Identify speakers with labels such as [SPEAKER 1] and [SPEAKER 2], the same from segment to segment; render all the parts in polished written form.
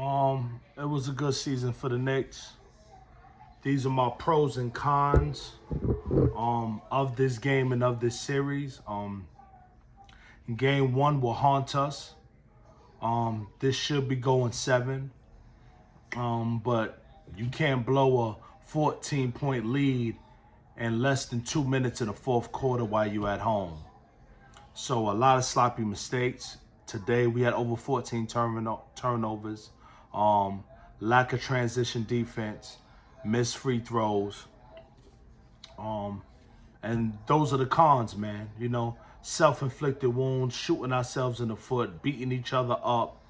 [SPEAKER 1] It was a good season for the Knicks. These are my pros and cons of this game and of this series. Game one will haunt us. This should be going seven. But you can't blow a 14-point lead in less than 2 minutes in the fourth quarter while you're at home. So a lot of sloppy mistakes. Today we had over 14 turnovers. Lack of transition defense, missed free throws. And those are the cons, man. You know, self-inflicted wounds, shooting ourselves in the foot, beating each other up.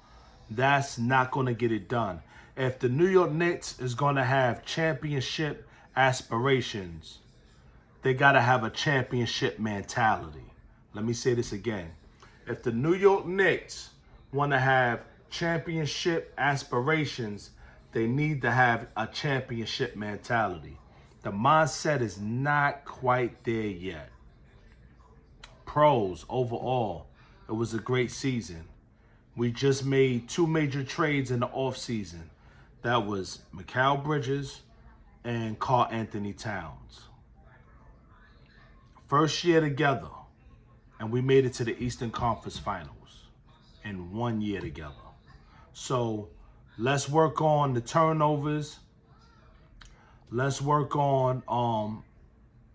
[SPEAKER 1] That's not going to get it done. If the New York Knicks is going to have championship aspirations, they got to have a championship mentality. Let me say this again. If the New York Knicks want to have championship aspirations, they need to have a championship mentality. The mindset is not quite there yet. Pros overall, it was a great season. We just made two major trades in the offseason. That was Mikal Bridges and Karl Anthony Towns. First year together, and we made it to the Eastern Conference Finals in 1 year together. So let's work on the turnovers. Let's work on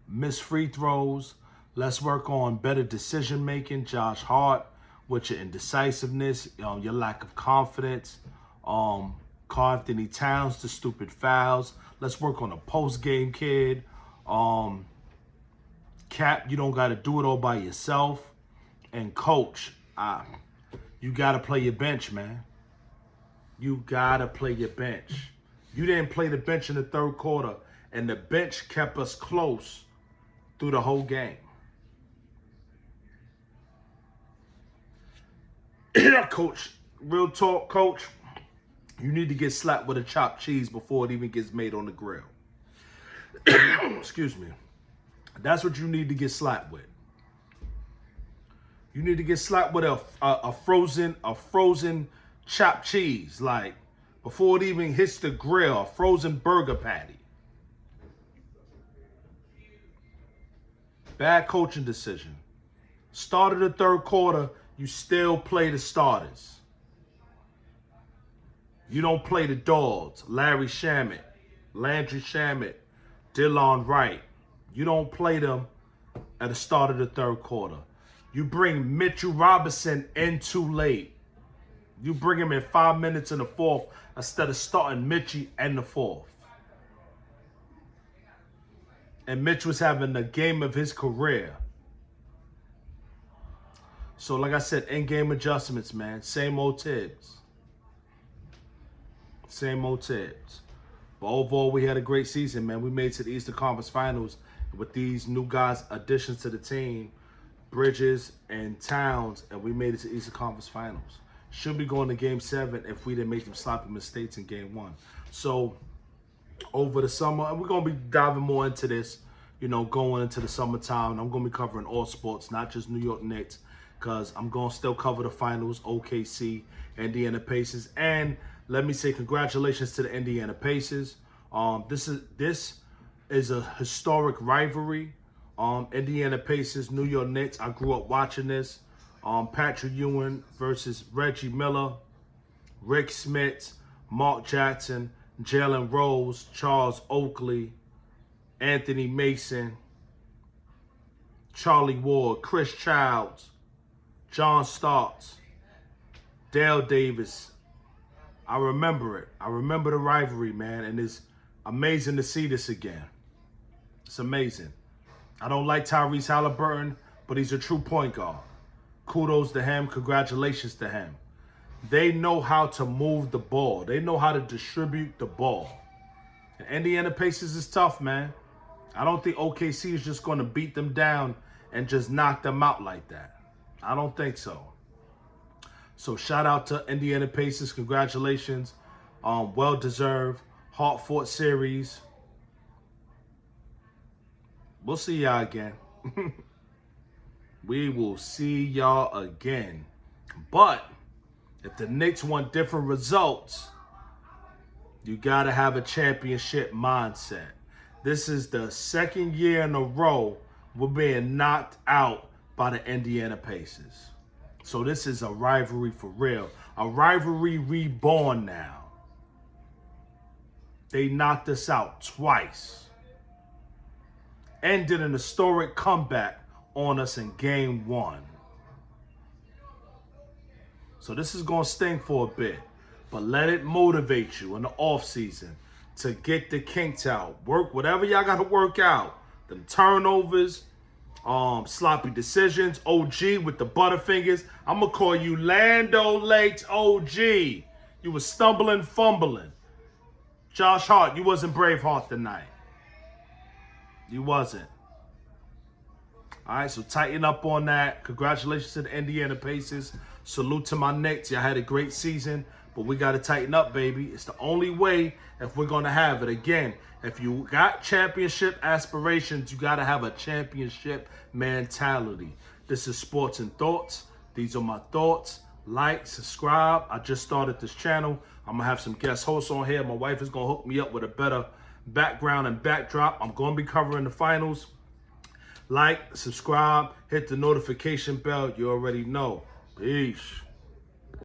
[SPEAKER 1] missed free throws. Let's work on better decision making. Josh Hart, with your indecisiveness, your lack of confidence. Karl Anthony Towns, the stupid fouls. Let's work on a post-game kid. Cap, you don't got to do it all by yourself. And coach, you got to play your bench, man. You got to play your bench. You didn't play the bench in the third quarter, and the bench kept us close through the whole game. Coach, real talk, coach, you need to get slapped with a chopped cheese before it even gets made on the grill. Excuse me. That's what you need to get slapped with. You need to get slapped with a frozen chopped cheese, like before it even hits the grill, a frozen burger patty. Bad coaching decision. Start of the third quarter, you still play the starters. You don't play the dogs, Landry Shamet, Dillon Wright. You don't play them at the start of the third quarter. You bring Mitchell Robinson in too late. You bring him in 5 minutes in the fourth instead of starting Mitchie in the fourth. And Mitch was having the game of his career. So like I said, in-game adjustments, man. Same old Tibbs. Same old Tibbs. But overall, we had a great season, man. We made it to the Eastern Conference Finals with these new guys' additions to the team, Bridges and Towns, and we made it to Eastern Conference Finals. Should be going to Game 7 if we didn't make some sloppy mistakes in Game 1. So over the summer, and we're going to be diving more into this, you know, going into the summertime. And I'm going to be covering all sports, not just New York Knicks, because I'm going to still cover the finals, OKC, Indiana Pacers. And let me say congratulations to the Indiana Pacers. This is a historic rivalry. Indiana Pacers, New York Knicks. I grew up watching this. Patrick Ewing versus Reggie Miller, Rick Smits, Mark Jackson, Jalen Rose, Charles Oakley, Anthony Mason, Charlie Ward, Chris Childs, John Starks, Dale Davis. I remember it. I remember the rivalry, man, and it's amazing to see this again. It's amazing. I don't like Tyrese Halliburton, but he's a true point guard. Kudos to him. Congratulations to him. They know how to move the ball. They know how to distribute the ball. The Indiana Pacers is tough, man. I don't think OKC is just going to beat them down and just knock them out like that. I don't think so. So shout out to Indiana Pacers. Congratulations. Well-deserved. Hard-fought series. We'll see y'all again. We will see y'all again. But if the Knicks want different results, You got to have a championship mindset. This is the second year in a row we're being knocked out by the Indiana Pacers. So this is a rivalry for real. A rivalry reborn now. They knocked us out twice. And did an historic comeback on us in game 1. So this is going to sting for a bit. But let it motivate you in the offseason to get the kinks out. Work whatever y'all got to work out. Them turnovers, sloppy decisions, OG with the butterfingers. I'm going to call you Lando Lakes OG. You was stumbling, fumbling. Josh Hart, you wasn't Braveheart tonight. You wasn't. All right, so tighten up on that. Congratulations to the Indiana Pacers. Salute to my Knicks. Y'all had a great season, but we got to tighten up, baby. It's the only way if we're going to have it. Again, if you got championship aspirations, you got to have a championship mentality. This is Sports and Thoughts. These are my thoughts. Like, subscribe. I just started this channel. I'm going to have some guest hosts on here. My wife is going to hook me up with a better background and backdrop. I'm going to be covering the finals. Like, subscribe, hit the notification bell. You already know. Peace.